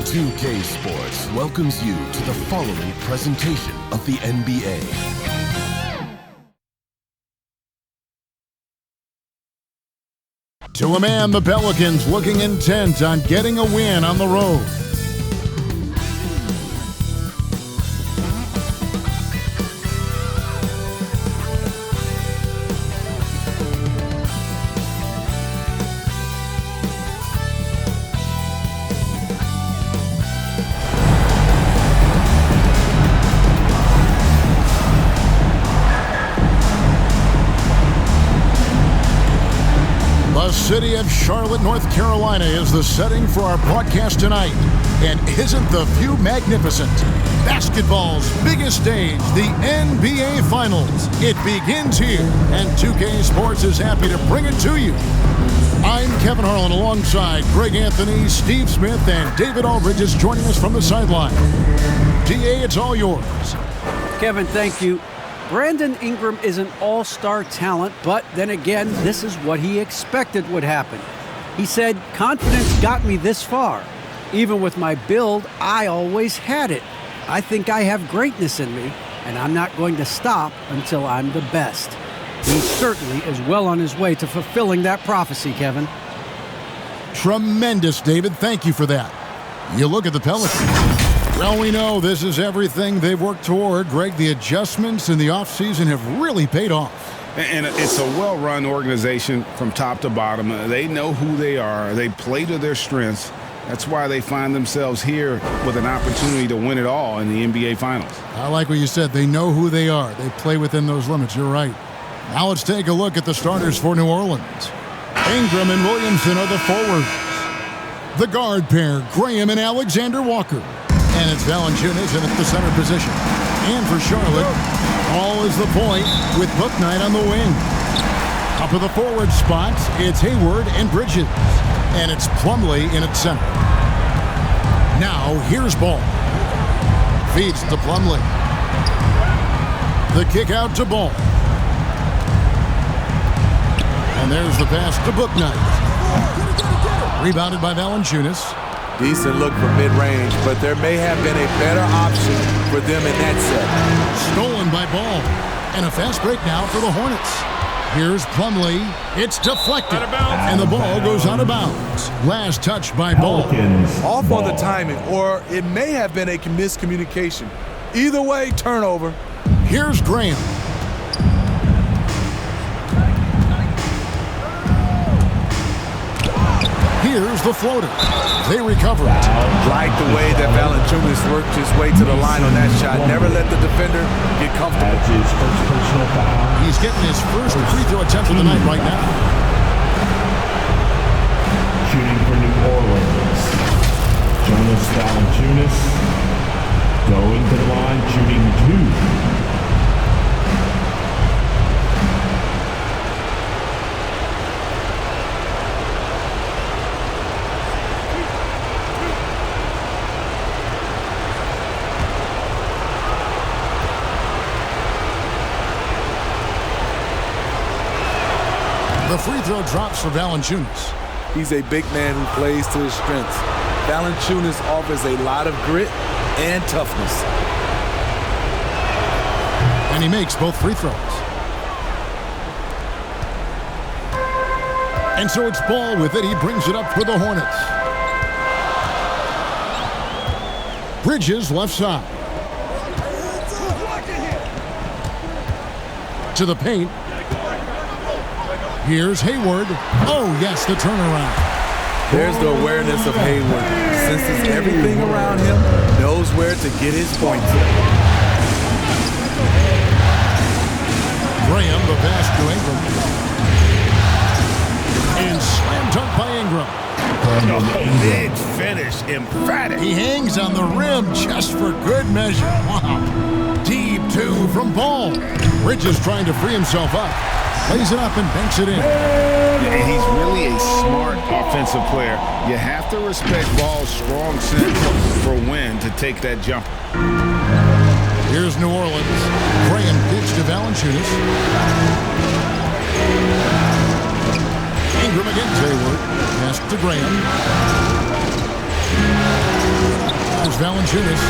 2K Sports welcomes you to the following presentation of the NBA. To a man, the Pelicans looking intent on getting a win on the road. The city of Charlotte, North Carolina is the setting for our broadcast tonight. And isn't the view magnificent? Basketball's biggest stage, the NBA Finals. It begins here, and 2K Sports is happy to bring it to you. I'm Kevin Harlan alongside Greg Anthony, Steve Smith, and David Aldridge is joining us from the sideline. DA, it's all yours. Kevin, thank you. Brandon Ingram is an all-star talent, but then again, this is what he expected would happen. He said, "Confidence got me this far. Even with my build, I always had it. I think I have greatness in me, and I'm not going to stop until I'm the best." He certainly is well on his way to fulfilling that prophecy, Kevin. Tremendous, David. Thank you for that. You look at the Pelicans. Well, we know this is everything they've worked toward. Greg, the adjustments in the offseason have really paid off. And it's a well-run organization from top to bottom. They know who they are. They play to their strengths. That's why they find themselves here with an opportunity to win it all in the NBA Finals. I like what you said. They know who they are. They play within those limits. You're right. Now let's take a look at the starters for New Orleans. Ingram and Williamson are the forwards. The guard pair, Graham and Alexander Walker. And it's Valanciunas in at the center position. And for Charlotte, all is the point with Bouknight on the wing. Up of the forward spots, it's Hayward and Bridges. And it's Plumlee in at center. Now, here's Ball. Feeds to Plumlee. The kick out to Ball. And there's the pass to Bouknight. Rebounded by Valanciunas. Decent look for mid-range, but there may have been a better option for them in that set. Stolen by Ball. And a fast break now for the Hornets. Here's Plumlee. It's deflected. And the ball goes out of bounds. Last touch by Ball. Off on the timing, or it may have been a miscommunication. Either way, turnover. Here's Graham. Here's the floater. They recover it. Like the way that Valanciunas worked his way to the line on that shot. Never let the defender get comfortable. He's getting his first free throw attempt of the night right now. Shooting for New Orleans. Jonas Valanciunas going to the line, shooting 2. The free throw drops for Valanciunas. He's a big man who plays to his strengths. Valanciunas offers a lot of grit and toughness. And he makes both free throws. And so it's Ball with it. He brings it up for the Hornets. Bridges left side. To the paint. Here's Hayward. Oh, yes, the turnaround. There's the awareness of Hayward. Senses everything around him, knows where to get his points. Graham, the pass to Ingram. And slam dunk by Ingram. Big finish, emphatic. He hangs on the rim just for good measure. Wow. Deep two from Ball. Bridges trying to free himself up. Lays it up and banks it in. And he's really a smart offensive player. You have to respect Ball's strong sense for when to take that jump. Here's New Orleans. Graham pitch to Valanciunas. Ingram against Hayward. Pass to Graham. Valanciunas.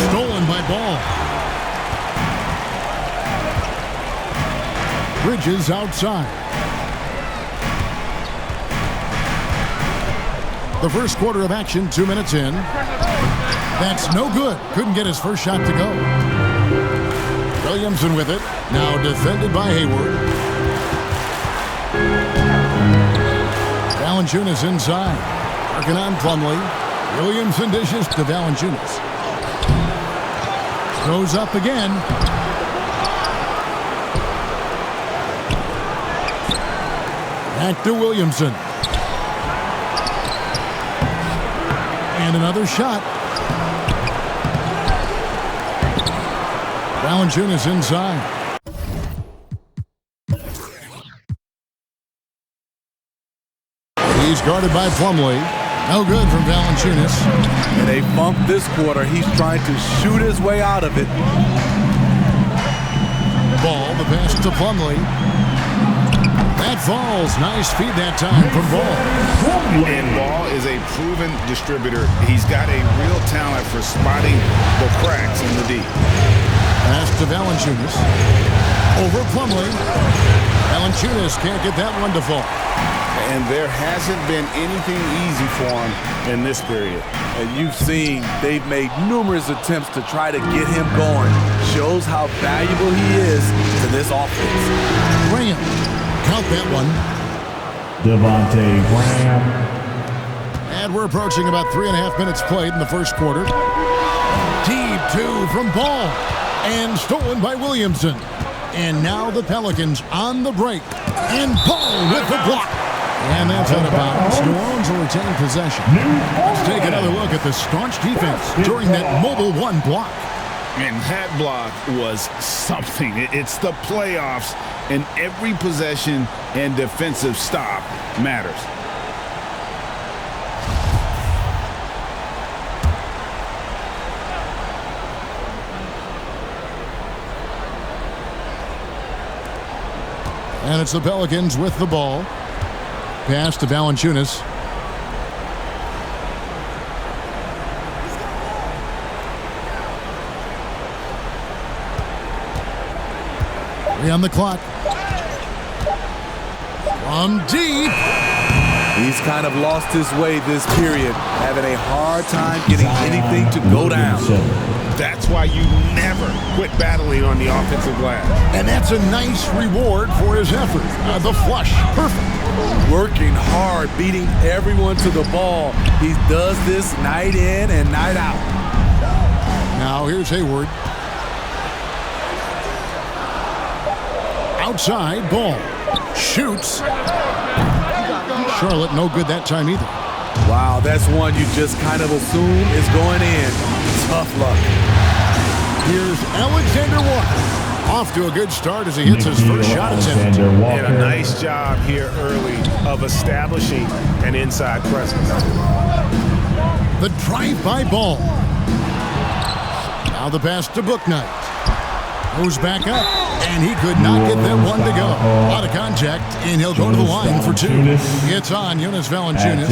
Stolen by Ball. Bridges outside. The first quarter of action, 2 minutes in. That's no good. Couldn't get his first shot to go. Williamson with it. Now defended by Hayward. Valanciunas inside. Working on Plumlee. Williamson dishes to Valanciunas. Goes up again. Back to Williamson. And another shot. Valanciunas inside. He's guarded by Plumlee. No good from Valanciunas. In a funk this quarter, he's trying to shoot his way out of it. Ball, the pass to Plumlee. That falls. Nice feed that time from Ball. And Ball is a proven distributor. He's got a real talent for spotting the cracks in the D. Pass to Valanciunas. Over Plumlee. Valanciunas can't get that one to fall. And there hasn't been anything easy for him in this period. And you've seen they've made numerous attempts to try to get him going. Shows how valuable he is to this offense. Graham. Count that one. Devontae Graham. And we're approaching about 3.5 minutes played in the first quarter. Deep two from Ball. And stolen by Williamson. And now the Pelicans on the break. And Ball with the block. And that's out of bounds. New Orleans will retain possession. Let's take another look at the staunch defense during that mobile one block. And that block was something. It's the playoffs, and every possession and defensive stop matters. And it's the Pelicans with the ball. Pass to Valanciunas. Three on the clock. From deep. He's kind of lost his way this period, having a hard time getting anything to go down. That's why you never quit battling on the offensive glass. And that's a nice reward for his effort. The flush, perfect. Working hard, beating everyone to the ball. He does this night in and night out. Now here's Hayward. Outside, Ball. Shoots. Charlotte, no good that time either. Wow, that's one you just kind of assume is going in. Tough luck. Here's Alexander Walker. Off to a good start as he hits his first shot attempt. And a nice job here early of establishing an inside presence. The drive-by Ball. Now the pass to Bouknight. Goes back up, and he could not get that one to go. Out of contact, and he'll go to the line for two. It's on Jonas Valanciunas.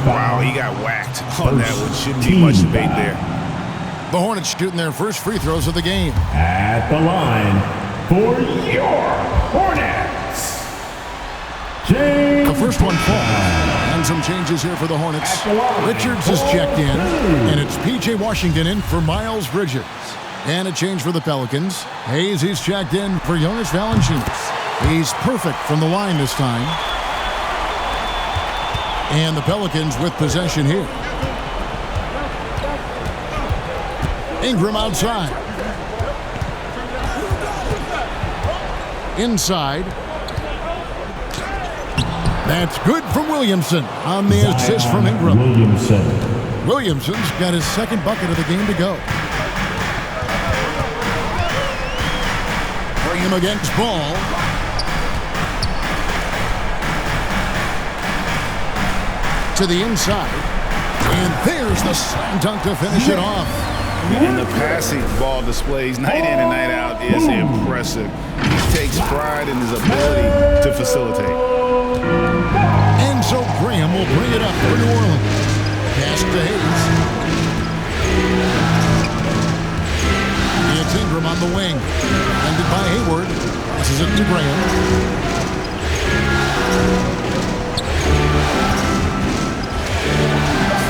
Wow, he got whacked on that one. Shouldn't be much debate there. The Hornets shooting their first free throws of the game. At the line for your Hornets, James. The first one falls. And some changes here for the Hornets. Richards is checked in, and it's P.J. Washington in for Miles Bridges. And a change for the Pelicans. Hayes is checked in for Jonas Valanciunas. He's perfect from the line this time. And the Pelicans with possession here. Ingram outside. Inside. That's good from Williamson on the assist from Ingram. Williamson's got his second bucket of the game to go. Him against Ball. To the inside. And there's the slam dunk to finish it off. And the passing Ball displays night in and night out is impressive. He takes pride in his ability to facilitate. And so Graham will bring it up for New Orleans. Pass to Hayes. on the wing. Ended by Hayward. Passes it to Graham.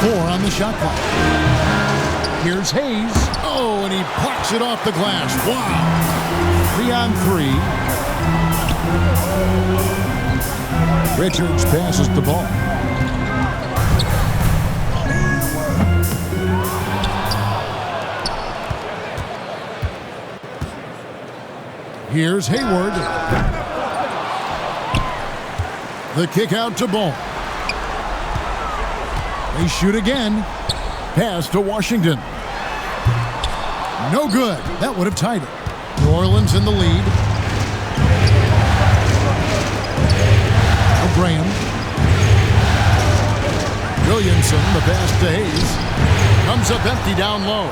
Four on the shot clock. Here's Hayes. Oh, and he plucks it off the glass. Wow. 3 on 3. Richards passes the ball. Here's Hayward. The kick out to Ball. They shoot again. Pass to Washington. No good. That would have tied it. New Orleans in the lead. Graham. Williamson, the pass to Hayes. Comes up empty down low.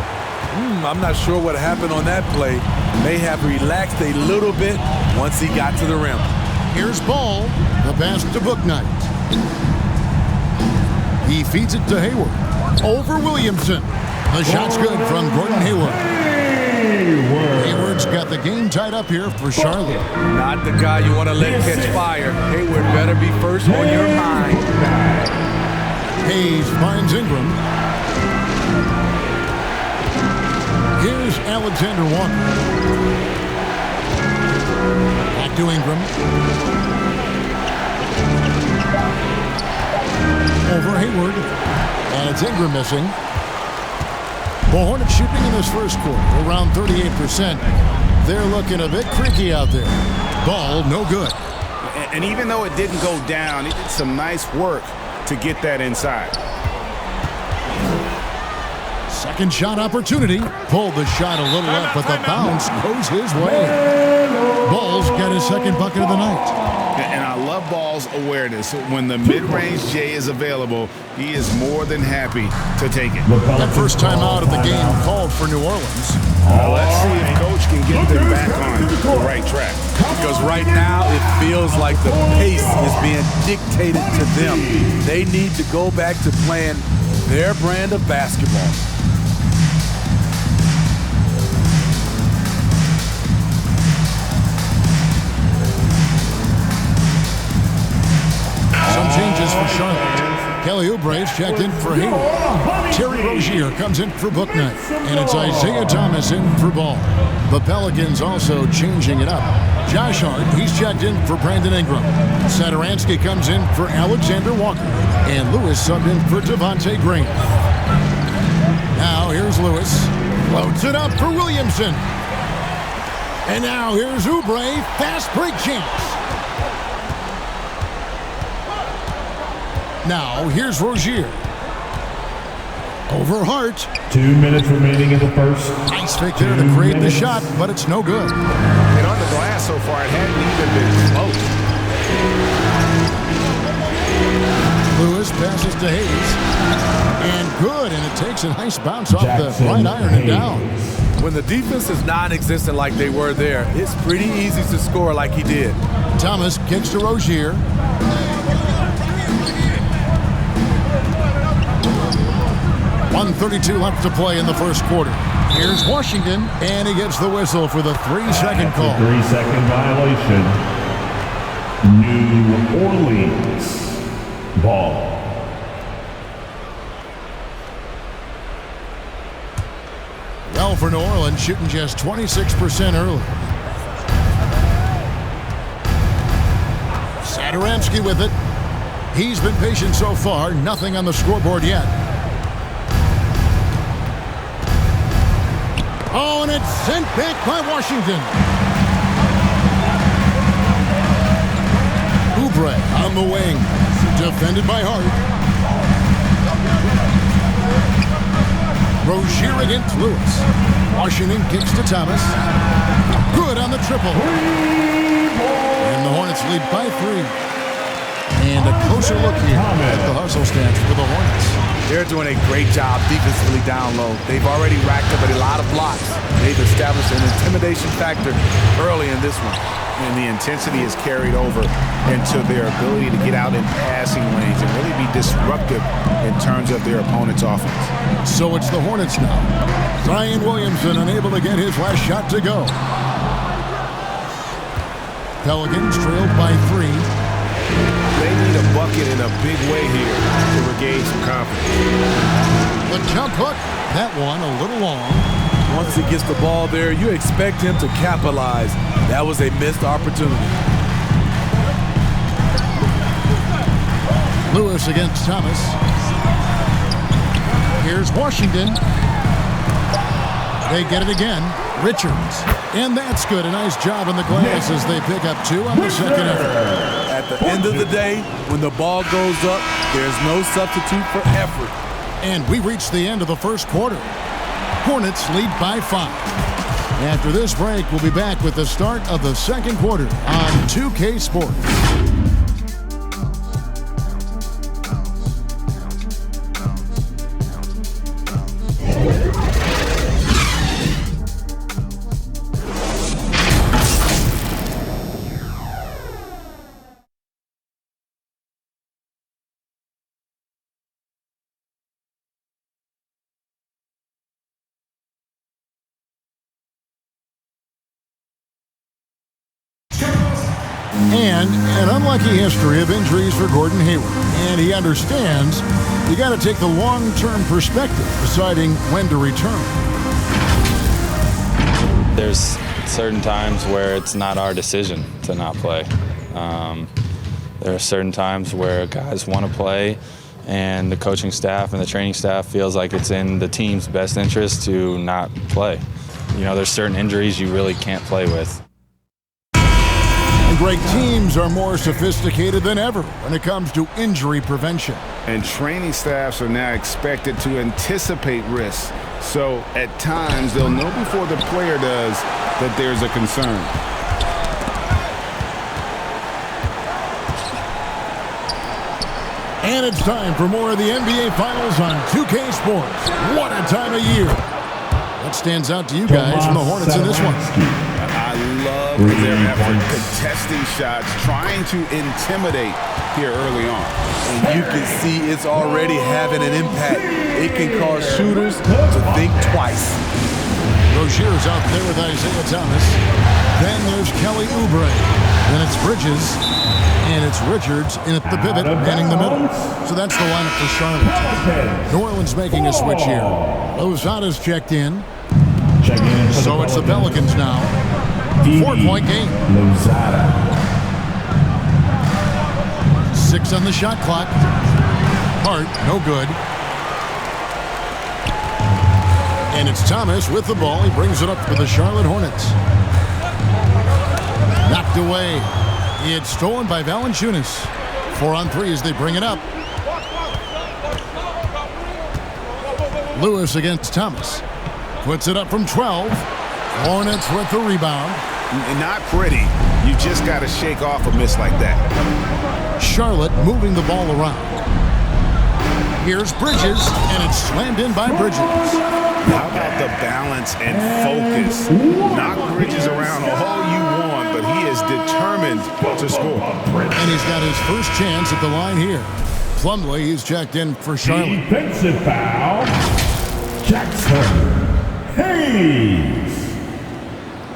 I'm not sure what happened on that play. May have relaxed a little bit once he got to the rim. Here's Ball. The pass to Bouknight. He feeds it to Hayward. Over Williamson. The shot's good from Gordon Hayward. Hayward's got the game tied up here for Charlotte. Not the guy you want to let catch fire. Hayward better be first on your mind. Hayes finds Ingram. Here's Alexander Walker. Back to Ingram. Over Hayward. And it's Ingram missing. The Hornets shooting in this first quarter around 38%. They're looking a bit creaky out there. Ball no good. And even though it didn't go down, he did some nice work to get that inside. Second shot opportunity. Pulled the shot a little up, but the bounce goes his way. Ball's got his second bucket of the night. And I love Ball's awareness. When the mid-range J is available, he is more than happy to take it. That first time out of the game called for New Orleans. Let's see if Coach can get them back on the right track. Because right now it feels like the pace is being dictated to them. They need to go back to playing their brand of basketball. Some changes for Charlotte. Kelly Oubre's checked in for Hayward. Terry Rozier comes in for Bouknight. And it's Isaiah Thomas in for Ball. The Pelicans also changing it up. Josh Hart, he's checked in for Brandon Ingram. Satoransky comes in for Alexander Walker. And Lewis subbed in for Devontae Graham. Now here's Lewis. Floats it up for Williamson. And now here's Oubre. Fast break chance. Now, here's Rozier. Over Hart. 2 minutes remaining in the first. Nice fake there to create the shot, but it's no good. And on the glass so far, it hadn't even been close. Lewis passes to Hayes. And good, and it takes a nice bounce off the right iron and down. When the defense is non-existent like they were there, it's pretty easy to score like he did. Thomas kicks to Rozier. .132 left to play in the first quarter. Here's Washington, and he gets the whistle for the 3-second call. 3-second violation. New Orleans ball. Well, for New Orleans, shooting just 26% early. Satoransky with it. He's been patient so far. Nothing on the scoreboard yet. Oh, and it's sent back by Washington. Oubre on the wing. Defended by Hart. Rozier against Lewis. Washington kicks to Thomas. Good on the triple. And the Hornets lead by 3. And a closer look here at the hustle stance for the Hornets. They're doing a great job defensively down low. They've already racked up a lot of blocks. They've established an intimidation factor early in this one. And the intensity is carried over into their ability to get out in passing lanes and really be disruptive in terms of their opponent's offense. So it's the Hornets now. Zion Williamson unable to get his last shot to go. Pelicans trailed by 3. They need a bucket in a big way here to regain some confidence. The jump hook. That one a little long. Once he gets the ball there, you expect him to capitalize. That was a missed opportunity. Lewis against Thomas. Here's Washington. They get it again. Richards. And that's good. A nice job on the glass as they pick up 2 on the second effort. At the end of the day, when the ball goes up, there's no substitute for effort. And we reach the end of the first quarter. Hornets lead by 5. After this break, we'll be back with the start of the second quarter on 2K Sports. And an unlucky history of injuries for Gordon Hayward. And he understands you got to take the long-term perspective, deciding when to return. There's certain times where it's not our decision to not play. There are certain times where guys want to play, and the coaching staff and the training staff feels like it's in the team's best interest to not play. You know, there's certain injuries you really can't play with. Great teams are more sophisticated than ever when it comes to injury prevention. And training staffs are now expected to anticipate risks. So at times, they'll know before the player does that there's a concern. And it's time for more of the NBA Finals on 2K Sports. What a time of year. What stands out to you guys from the Hornets in this one? I love their effort contesting shots, trying to intimidate here early on. And you can see it's already having an impact. It can cause shooters to think twice. Rozier's out there with Isaiah Thomas. Then there's Kelly Oubre. Then it's Bridges. And it's Richards in at the pivot, manning the middle. So that's the lineup for Charlotte. New Orleans making a switch here. Lozada's checked in. So it's the Pelicans now. 4-point game. 6 on the shot clock. Hart, no good. And it's Thomas with the ball. He brings it up for the Charlotte Hornets. Knocked away. It's stolen by Valanciunas. 4 on 3 as they bring it up. Lewis against Thomas. Puts it up from 12. Hornets with the rebound. Not pretty. You just got to shake off a miss like that. Charlotte moving the ball around. Here's Bridges, and it's slammed in by Bridges. How about the balance and focus? Knock Bridges around all you want, but he is determined to score. And he's got his first chance at the line here. Plumlee, he's checked in for Charlotte. Defensive foul. Jackson Hayes.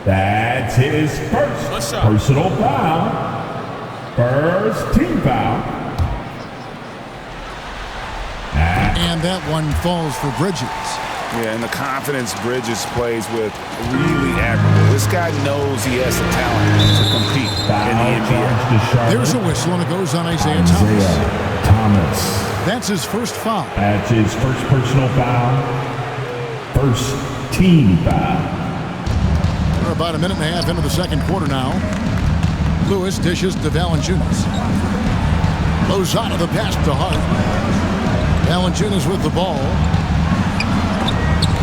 That's his first personal foul. First team foul. And that one falls for Bridges. Yeah, and the confidence Bridges plays with really admirable. This guy knows he has the talent to compete in the NBA. There's a whistle, and it goes on Isaiah Thomas. That's his first foul. That's his first personal foul. First team foul. We're about a minute and a half into the second quarter now. Lewis dishes to Valanciunas. Lozada the pass to Hart. Valanciunas with the ball.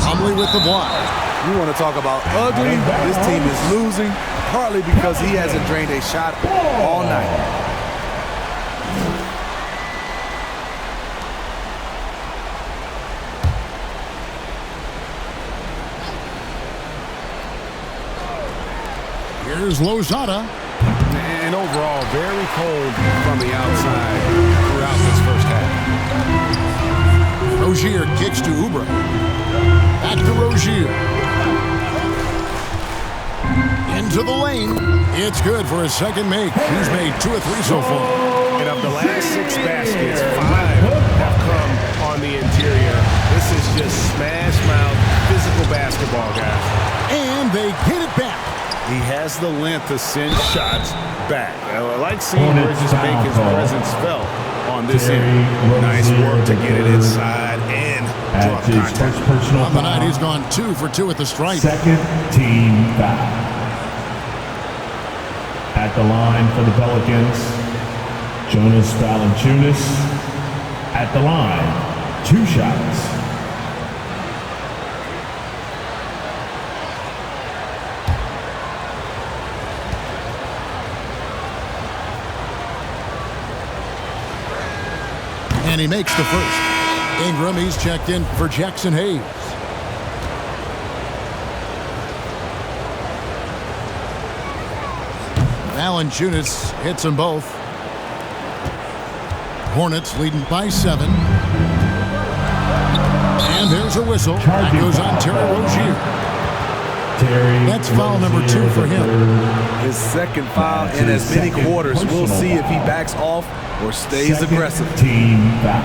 Plumlee with the block. You want to talk about ugly? This team is losing, partly because he hasn't drained a shot all night. Here's Lozada. And overall, very cold from the outside throughout this first half. Rozier kicks to Oubre. Back to Rozier. Into the lane. It's good for his second make. He's made 2 of 3 so far. And of the last 6 baskets, 5 have come on the interior. This is just smash mouth physical basketball, guys. And they get it back. He has the length to send shots back. I like seeing Bridges make his presence felt on this end. Nice work to get it inside and drop contact. On the night, he's gone 2 for 2 at the stripe. Second team foul. At the line for the Pelicans, Jonas Valanciunas. At the line, 2 shots. And he makes the first. Ingram, he's checked in for Jackson Hayes. Valanciunas hits them both. Hornets leading by 7. And there's a whistle. That goes on Terry Rozier. That's foul number 2 for him. His second foul in as many quarters. We'll see if he backs off or stays aggressive. Team foul.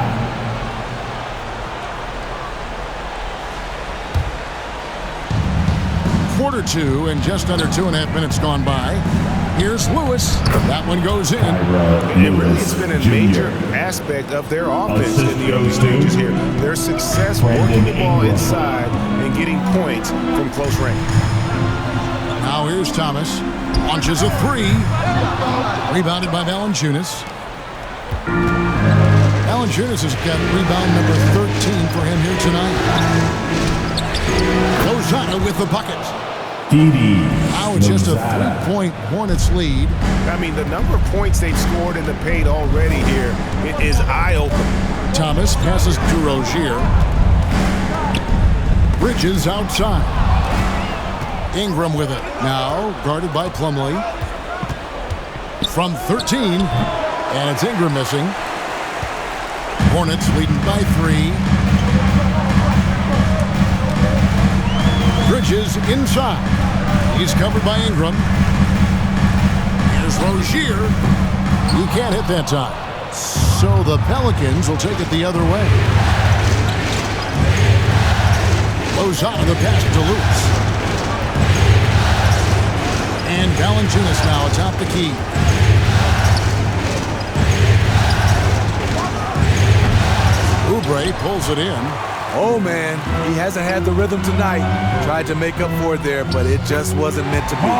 Quarter 2 and just under 2.5 minutes gone by. Here's Lewis. That one goes in. And really, it's been a major aspect of their offense in the early stages here. Their success working the ball inside and getting points from close range. Now here's Thomas. Launches a 3. Rebounded by Valanciunas. Valanciunas has got rebound number 13 for him here tonight. Lozada with the bucket. Now it's just a 3-point Hornets lead. I mean, the number of points they've scored in the paint already here is eye-opening. Thomas passes to Rozier. Bridges outside. Ingram with it. Now guarded by Plumlee. From 13. And it's Ingram missing. Hornets leading by 3. Bridges inside. He's covered by Ingram. Here's Rozier. He can't hit that time. So the Pelicans will take it the other way. Lozada the pass to Lewis. And Valanciunas now atop the key. Oubre pulls it in. Oh, man, he hasn't had the rhythm tonight. Tried to make up for it there, but it just wasn't meant to be.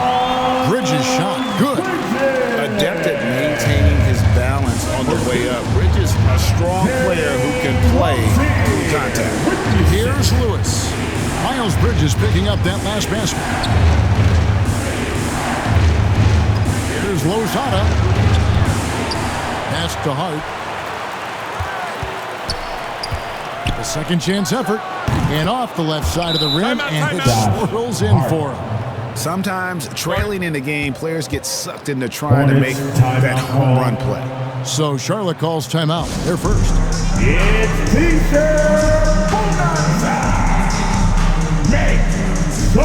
Bridges shot. Good. Adept at maintaining his balance on the way up. Bridges, a strong player who can play through contact. Here's Lewis. Miles Bridges picking up that last basket. Here's Lozada. Pass to Hart. A second chance effort. And off the left side of the rim. And it swirls in for him. Sometimes trailing in the game, players get sucked into trying to make that home run play. So Charlotte calls timeout. They're first. It's T-shirt Bonanza. Make some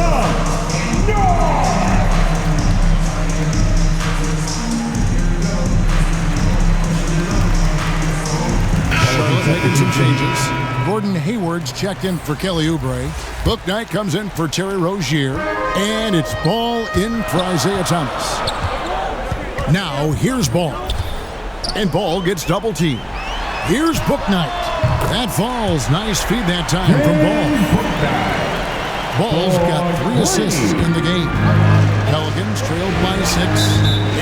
noise. Charlotte making some changes. Gordon Hayward's checked in for Kelly Oubre. Bouknight comes in for Terry Rozier. And it's Ball in for Isaiah Thomas. Now here's Ball. And Ball gets double teamed. Here's Bouknight. That falls. Nice feed that time from Ball. Ball's got 3 assists in the game. Pelicans trailed by 6.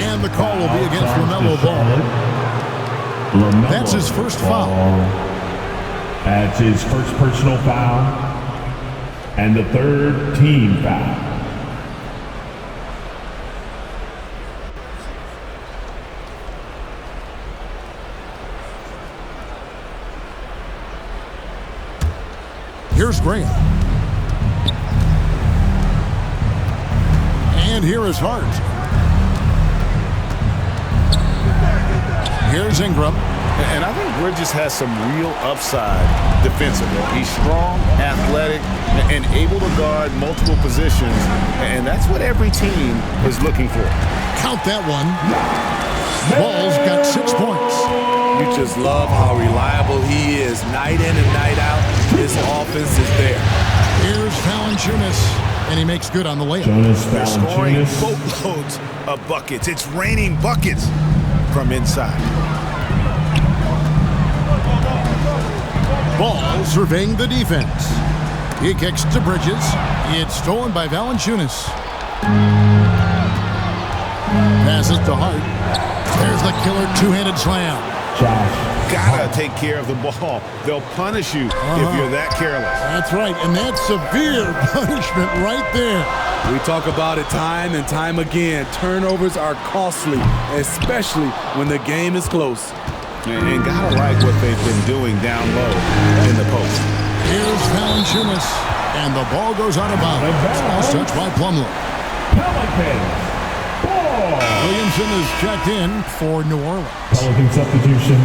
And the call will be against LaMelo Ball. That's his first foul. That's his first personal foul. And the 3rd team foul. Here's Graham. And here is Hart. Here's Ingram. And I think Bridges has some real upside defensively. He's strong, athletic, and able to guard multiple positions. And that's what every team is looking for. Count that one. Ball's got 6 points. You just love how reliable he is. Night in and night out, his offense is there. Here's Valanciunas, and he makes good on the layup. They're scoring boatloads of buckets. It's raining buckets from inside. Ball surveying the defense. He kicks to Bridges. It's stolen by Valanciunas. Passes to Hart. There's the killer two-handed slam. Gotta take care of the ball. They'll punish you if you're that careless. That's right, and that's severe punishment right there. We talk about it time and time again. Turnovers are costly, especially when the game is close. And gotta like what they've been doing down low in the post. Here's Valanciunas, and the ball goes out of bounds. Nice touch by Plumlee. Pelicans. Williamson is checked in for New Orleans. Pelican substitution,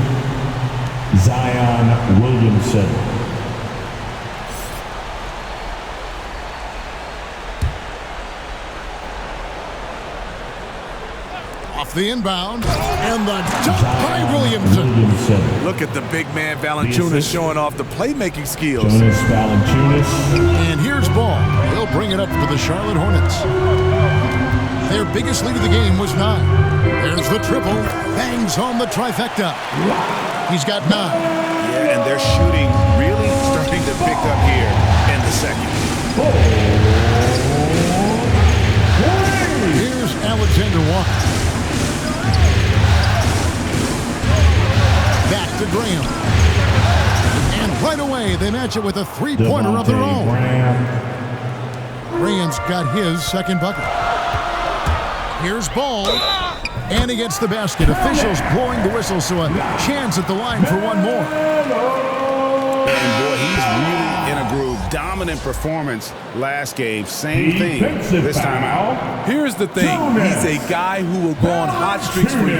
Zion Williamson. Off the inbound, and the dunk by Williamson. Look at the big man Valanciunas showing off the playmaking skills. Jonas Valanciunas. And here's Ball. He'll bring it up for the Charlotte Hornets. Their biggest lead of the game was 9. There's the triple. Bangs home the trifecta. He's got 9. Yeah, and their shooting really starting to pick up here in the second. Here's Alexander Walker. Back to Graham. And right away, they match it with a three-pointer of their own. Graham's got his second bucket. Here's Ball. And he gets the basket. Officials blowing the whistle, so a chance at the line for one more. And boy, he's really in a groove. Dominant performance last game. Same thing this time out. Here's the thing. He's a guy who will go on hot streaks for you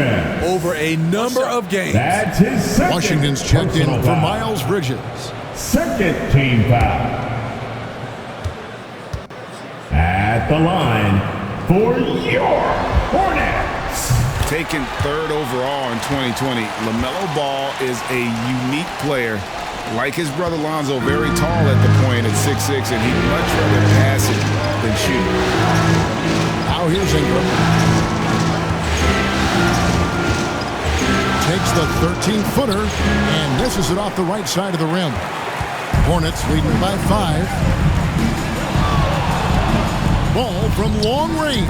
over a number of games. That's his second. Washington's checked in for Miles Bridges. Second team foul. At the line for your Hornets. Taken 3rd overall in 2020, LaMelo Ball is a unique player. Like his brother Lonzo, very tall at the point at 6'6", and he'd much rather pass it than shoot. Now here's Ingram. Takes the 13-footer and misses it off the right side of the rim. Hornets leading by 5. Ball from long range.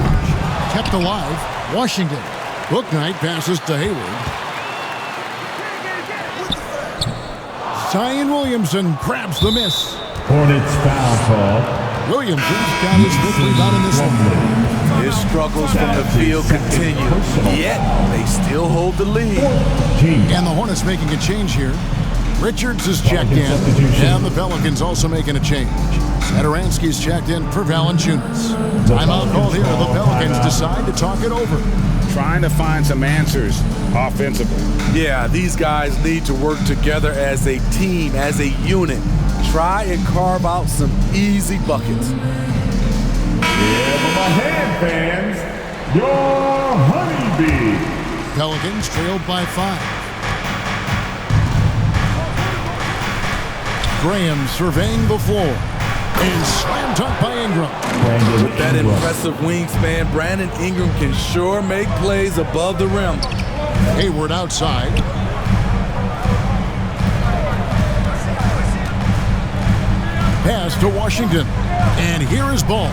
Kept alive. Washington. Bouknight passes to Hayward. Zion Williamson grabs the miss. Hornets foul call. Williamson's got his fifth rebound in this one. His struggles from the field continue, yet they still hold the lead. And the Hornets making a change here. Richards is checked in, and the Pelicans also making a change. Satoransky's checked in for Valanciunas. Timeout called here. The Pelicans decide to talk it over. Trying to find some answers offensively. Yeah, these guys need to work together as a team, as a unit. Try and carve out some easy buckets. Yeah, for my hand fans, your honeybee. Pelicans trailed by 5. Graham surveying the floor. And slam dunk by Ingram. With that impressive wingspan, Brandon Ingram can sure make plays above the rim. Hayward outside. Pass to Washington. And here is Ball.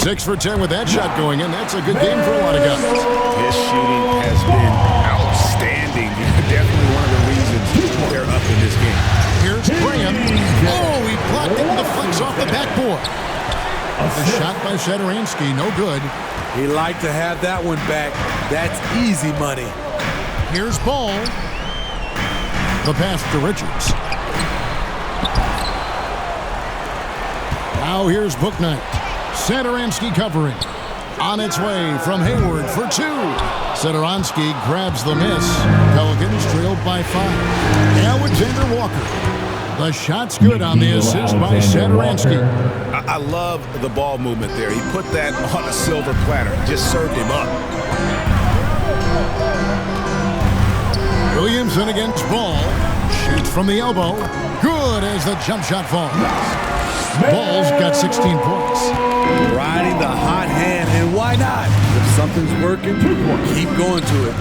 6 for 10 with that shot going in. That's a good game for a lot of guys. His shooting has been outstanding. Definitely one of the reasons they're up in this game. Here's Graham. Oh, he blocked it and deflects off the backboard. The shot by Satoransky, no good. He liked to have that one back. That's easy money. Here's Ball. The pass to Richards. Now here's Bouknight. Satoransky covering. On its way from Hayward for two. Satoransky grabs the miss. Pelicans trailed by 5. Alexander Walker. The shot's good on the assist by Satoransky. I love the ball movement there. He put that on a silver platter. Just served him up. Williamson against Ball. Shoots from the elbow. Good as the jump shot falls. Ball's got 16 points. Riding the hot hand, and why not? If something's working, keep going to it.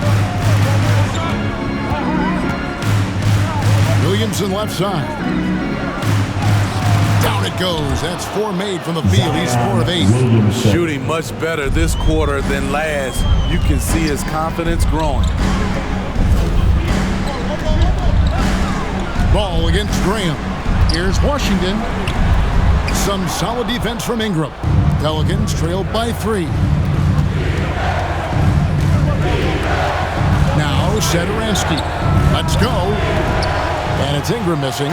Williamson left side. Down it goes. That's 4 made from the field. He's 4 of 8. Shooting much better this quarter than last. You can see his confidence growing. Ball against Graham. Here's Washington. Some solid defense from Ingram. Pelicans trailed by 3. Now Satoransky. Let's go. And it's Ingram missing.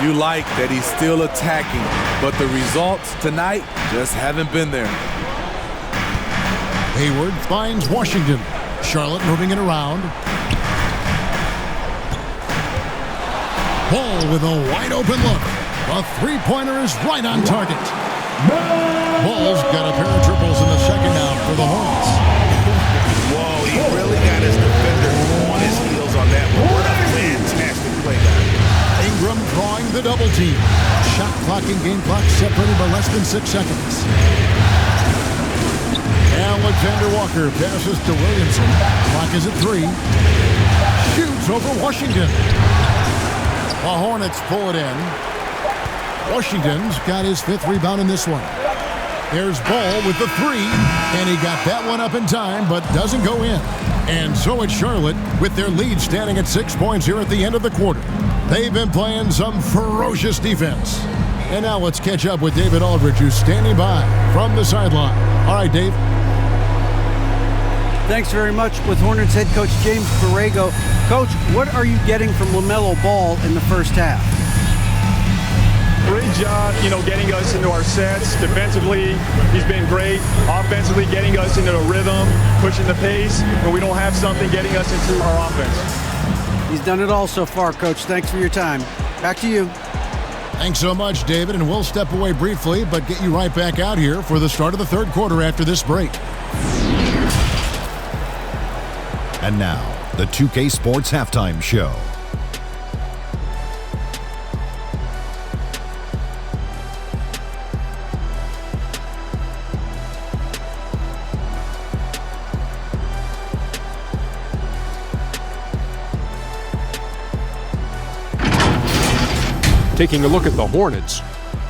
You like that he's still attacking, but the results tonight just haven't been there. Hayward finds Washington. Charlotte moving it around. Ball with a wide open look. A three-pointer is right on target. Ball's got a pair of triples in the second half for the Hornets. Whoa, he really got his defender on his heels on that one. What a fantastic play, guys. Ingram drawing the double team. Shot clock and game clock separated by less than 6 seconds. Alexander Walker passes to Williamson. Clock is at 3. Shoots over Washington. The Hornets pull it in. Washington's got his 5th rebound in this one. There's Ball with the 3, and he got that one up in time, but doesn't go in. And so it's Charlotte with their lead standing at 6 points here at the end of the quarter. They've been playing some ferocious defense. And now let's catch up with David Aldridge, who's standing by from the sideline. All right, Dave. Thanks very much with Hornets head coach James Borrego. Coach, what are you getting from LaMelo Ball in the first half? Great job, getting us into our sets. Defensively, he's been great. Offensively, getting us into the rhythm, pushing the pace. When we don't have something, getting us into our offense. He's done it all so far, Coach. Thanks for your time. Back to you. Thanks so much, David, and we'll step away briefly, but get you right back out here for the start of the third quarter after this break. And now, the 2K Sports Halftime Show. Taking a look at the Hornets,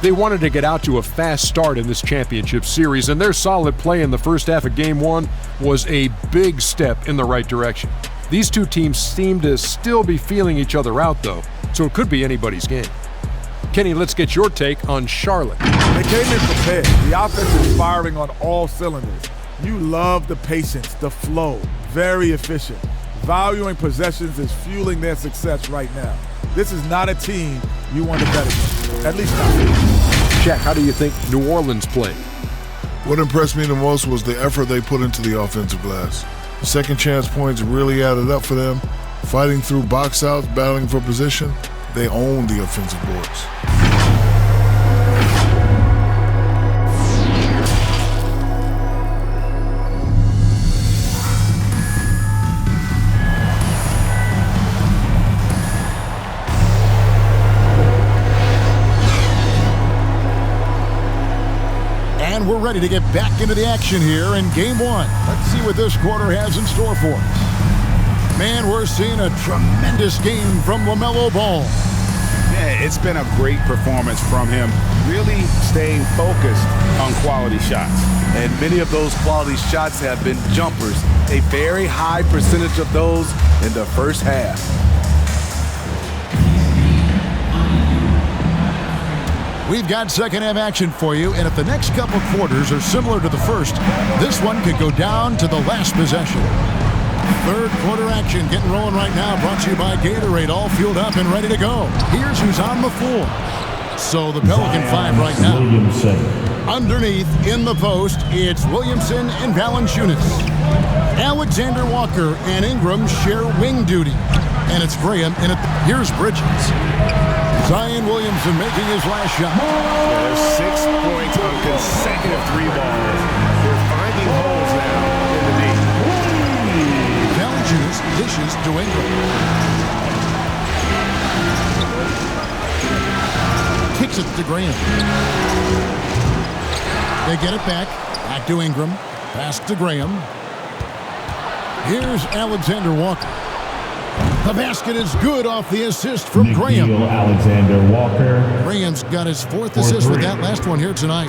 they wanted to get out to a fast start in this championship series, and their solid play in the first half of Game 1 was a big step in the right direction. These two teams seem to still be feeling each other out, though, so it could be anybody's game. Kenny, let's get your take on Charlotte. They came in prepared. The offense is firing on all cylinders. You love the patience, the flow, very efficient. Valuing possessions is fueling their success right now. This is not a team you want to bet against, at least not. Shaq, how do you think New Orleans played? What impressed me the most was the effort they put into the offensive glass. The second chance points really added up for them. Fighting through box outs, battling for position, they owned the offensive boards. And we're ready to get back into the action here in Game 1. Let's see what this quarter has in store for us. Man, we're seeing a tremendous game from LaMelo Ball. Yeah, it's been a great performance from him, really staying focused on quality shots. And many of those quality shots have been jumpers, a very high percentage of those in the first half. We've got second half action for you, and if the next couple quarters are similar to the first, this one could go down to the last possession. Third quarter action getting rolling right now, brought to you by Gatorade, all fueled up and ready to go. Here's who's on the floor. So the Pelican 5 right now. Williamson. Underneath in the post, it's Williamson and Valanciunas. Alexander Walker and Ingram share wing duty. And it's Graham, and here's Bridges. Zion Williamson making his last shot. There's 6 points on consecutive 3 balls. They're finding holes now in the D. Valanciunas dishes to Ingram. Kicks it to Graham. They get it back. Back to Ingram. Pass to Graham. Here's Alexander Walker. The basket is good off the assist from Graham. Alexander Walker. Graham's got his 4th assist with that last one here tonight.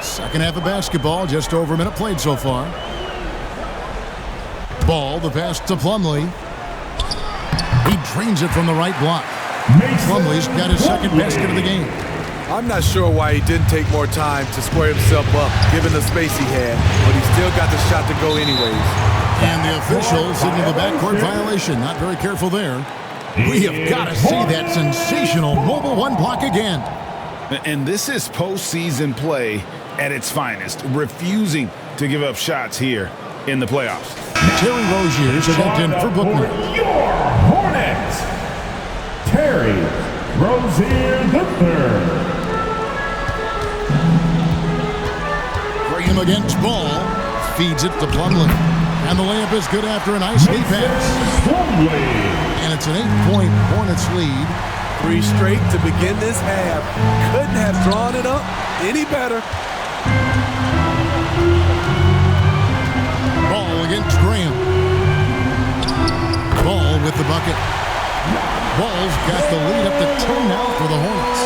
Second half of basketball, just over a minute played so far. Ball, the pass to Plumlee. He drains it from the right block. Plumlee's got his second basket of the game. I'm not sure why he didn't take more time to square himself up, given the space he had, but he still got the shot to go anyways. And the official signaled the backcourt violation. Not very careful there. We have got to see that sensational mobile 1 block again. And this is postseason play at its finest, refusing to give up shots here in the playoffs. Terry Rozier's checked in for Bookman. Your Hornets, Terry Rozier III. Graham against Ball. Feeds it to Plumlee. And the layup is good after a nice knee pass. And it's an 8-point Hornets lead. 3 straight to begin this half. Couldn't have drawn it up any better. Ball against Graham. Ball with the bucket. Ball's got the lead up to 10 now for the Hornets.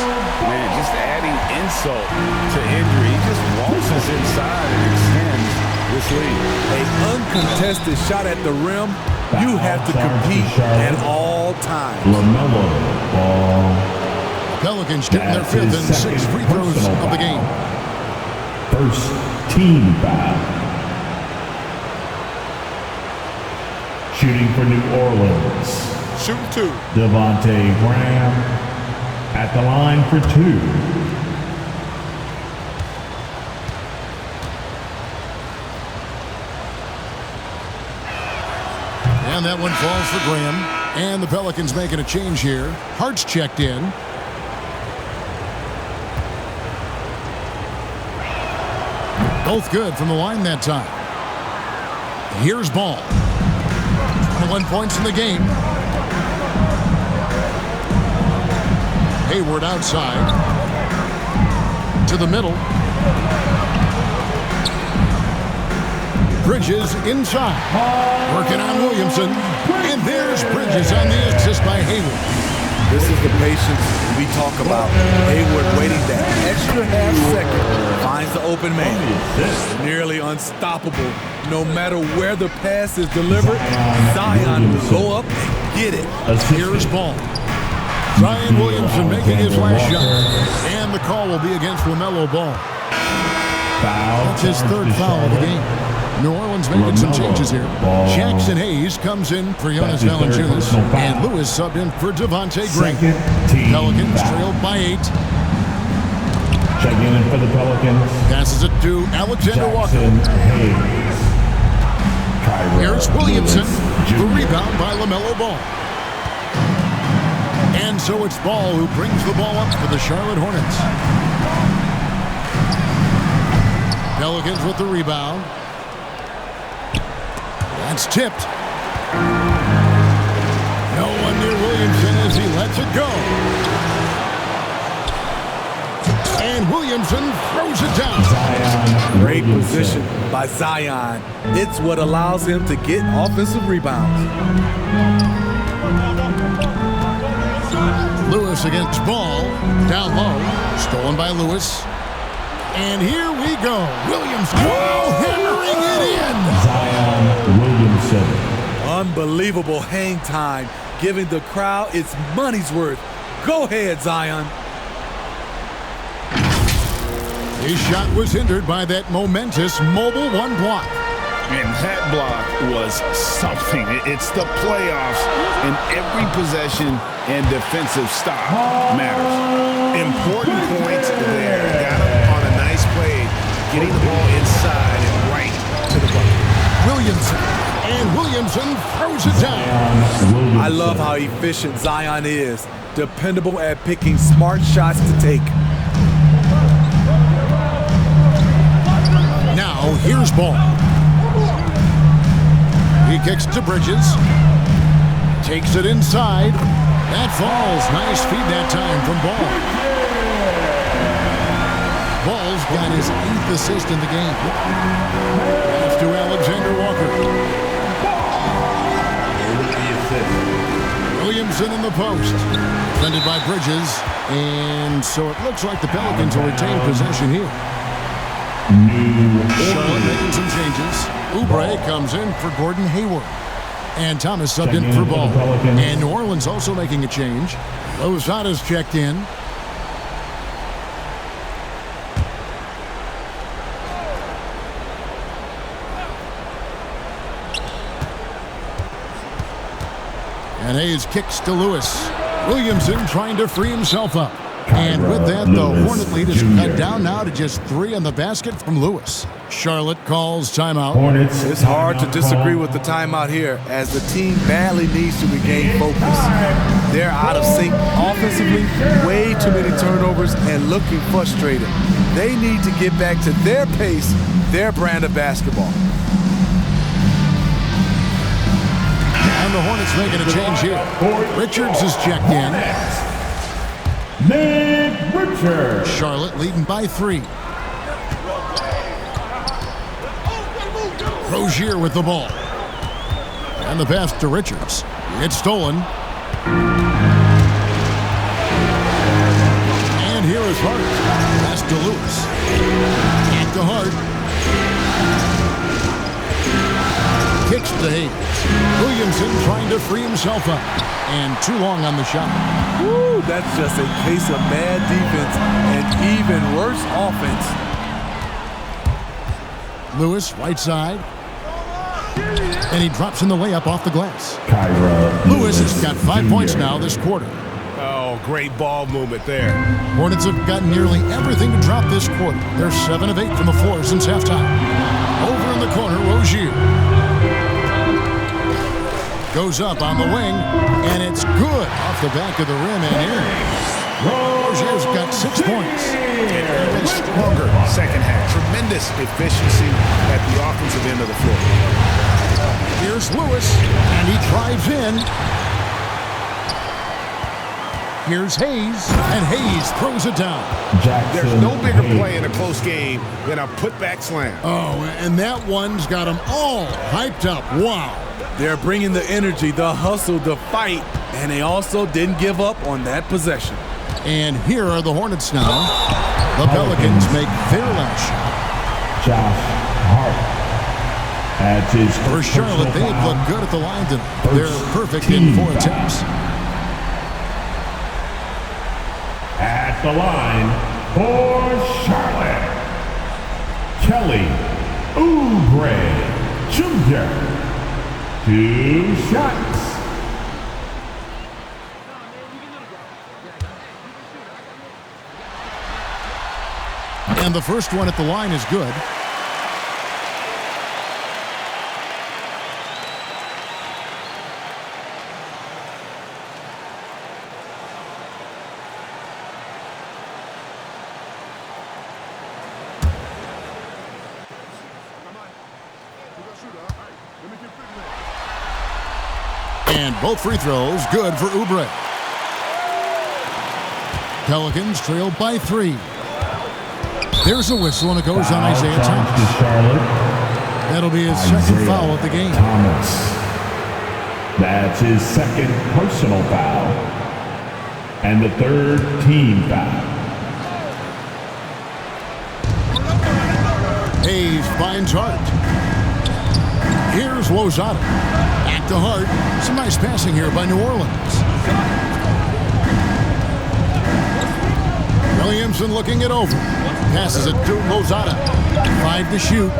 Man, just adding insult to injury. He just waltzes inside and extends this lead. An uncontested shot at the rim. You have to compete at all times. LaMelo Ball. Pelicans getting their 5th and 6th free throws of the game. First team foul. Shooting for New Orleans. Shooting 2. Devontae Graham at the line for 2. And that one falls for Graham. And the Pelicans making a change here. Hart's checked in. Both good from the line that time. Here's Ball. 21 points in the game. Hayward outside. To the middle. Bridges inside. Working on Williamson. And there's Bridges on the assist by Hayward. This is the patience we talk about. Hayward waiting that extra half second. Finds the open man. Nearly unstoppable. No matter where the pass is delivered, Zion will go up and get it. Here's Ball. Zion Williamson making his last shot. And the call will be against LaMelo Ball. That's his 3rd foul of the game. New Orleans making some changes here. Jackson Hayes comes in for Jonas Valanciunas. And Lewis subbed in for Devontae Graham. Pelicans trailed by 8. Checking in for the Pelicans. Passes it to Alexander Walker. Here's Williamson. The rebound by LaMelo Ball. And so it's Ball who brings the ball up for the Charlotte Hornets. Pelicans with the rebound. That's tipped. No one near Williamson as he lets it go. And Williamson throws it down. Great position by Zion. It's what allows him to get offensive rebounds. Lewis against Ball. Down low. Stolen by Lewis. And here we go. Williamson hammering it in. Zion Williamson. Unbelievable hang time, giving the crowd its money's worth. Go ahead, Zion. His shot was hindered by that momentous mobile 1 block. And that block was something. It's the playoffs, and every possession and defensive stop matters. Important points there. Got him on a nice play, getting the ball inside and right to the bucket. Williamson. And Williamson throws it down. I love how efficient Zion is. Dependable at picking smart shots to take. Now, here's Ball. He kicks to Bridges. Takes it inside. That falls. Nice feed that time from Ball. Ball's got his 8th assist in the game. Pass to Alexander Walker. Williamson in the post. Defended by Bridges. And so it looks like the Pelicans will retain possession here. Charlotte making some changes. Oubre comes in for Gordon Hayward. And Thomas subbed in for Ball. And New Orleans also making a change. Lozada's checked in. And Hayes kicks to Lewis. Williamson trying to free himself up. And with that, the Hornet lead is cut down now to just 3 on the basket from Lewis. Charlotte calls timeout. Hornets. It's hard to disagree with the timeout here, as the team badly needs to regain focus. They're out of sync offensively, way too many turnovers, and looking frustrated. They need to get back to their pace, their brand of basketball. And the Hornets making a change here. Richards is checked in. Nick Richards. Charlotte leading by 3. Rozier with the ball. And the pass to Richards. It's stolen. And here is Hart. Pass to Lewis. Back to Hart. Kicks to Hayes. Williamson trying to free himself up. And too long on the shot. Woo, that's just a case of bad defense and even worse offense. Lewis, right side. And he drops in the layup off the glass. Lewis has got 5 points now this quarter. Oh, great ball movement there. Hornets have gotten nearly everything to drop this quarter. They're 7 of 8 from the floor since halftime. Over in the corner, Rozier. Goes up on the wing, and it's good off the back of the rim and in. Rozier's got 6 points. And even stronger second half. Tremendous efficiency at the offensive end of the floor. Here's Lewis, and he drives in. Here's Hayes, and Hayes throws it down. There's no bigger play in a close game than a putback slam. Oh, and that one's got them all hyped up. Wow. They're bringing the energy, the hustle, the fight, and they also didn't give up on that possession. And here are the Hornets now. The Pelicans make their last shot. Josh Hart. That's his For Charlotte, they have looked good at the line tonight. They're perfect in 4 attempts. At the line for Charlotte, Kelly Oubre Jr. 2 shots. And the first one at the line is good. And both free throws good for Oubre. Pelicans trail by 3. There's a whistle, and it goes on Isaiah Thomas. That'll be his second foul of the game. Thomas. That's his second personal foul. And the 3rd team foul. Hayes finds Hart. Here's Lozada. Back to Hart. Some nice passing here by New Orleans. Williamson looking it over. Passes it to Lozada. 5 to shoot.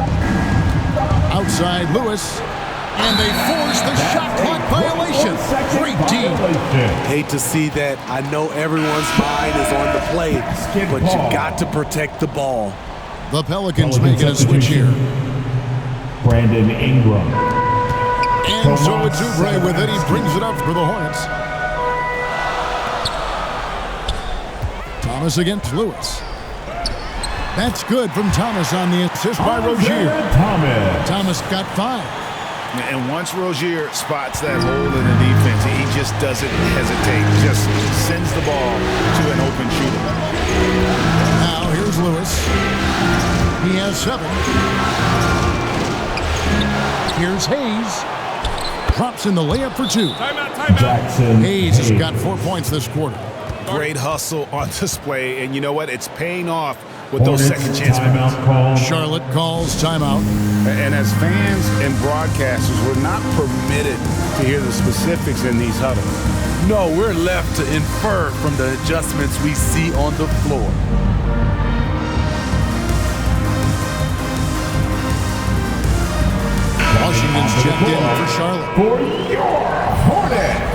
Outside Lewis. And they force the shot clock violation. Great D. Hate to see that. I know everyone's mind is on the play, but you got to protect the ball. The Pelicans making a switch here. Brandon Ingram. And so it's Oubre with it. He brings it up for the Hornets. Thomas against Lewis. That's good from Thomas on the assist by Rozier. Thomas got 5. And once Rozier spots that hole in the defense, he just doesn't hesitate. Just sends the ball to an open shooter. Now here's Lewis. He has 7. Here's Hayes. Drops in the layup for 2. Jackson Hayes has got 4 points this quarter. Great hustle on display, and you know what? It's paying off with those second chance timeout call. Charlotte calls timeout. And as fans and broadcasters, we're not permitted to hear the specifics in these huddles. No, we're left to infer from the adjustments we see on the floor. Washington's checked in for Charlotte. For your Hornets.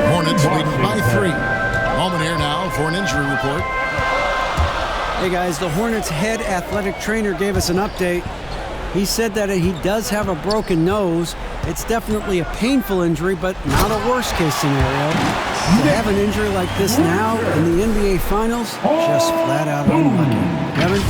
Hornets leading by 3. Moment here now for an injury report. Hey guys, the Hornets head athletic trainer gave us an update. He said that he does have a broken nose. It's definitely a painful injury, but not a worst case scenario. To have an injury like this now in the NBA Finals, just flat out unlucky. Kevin?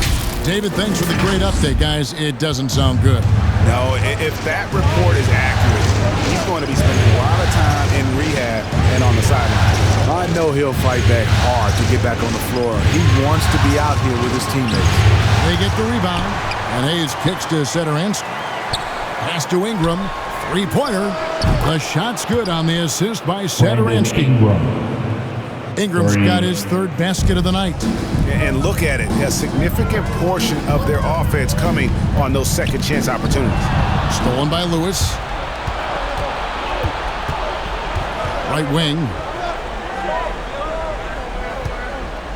David, thanks for the great update, guys. It doesn't sound good. No, if that report is accurate, he's going to be spending a lot of time in rehab and on the sideline. I know he'll fight back hard to get back on the floor. He wants to be out here with his teammates. They get the rebound, and Hayes kicks to Satoransky. Pass to Ingram, 3-pointer. The shot's good on the assist by Satoransky. Ingram's got his 3rd basket of the night. And look at it, a significant portion of their offense coming on those second chance opportunities. Stolen by Lewis. Right wing.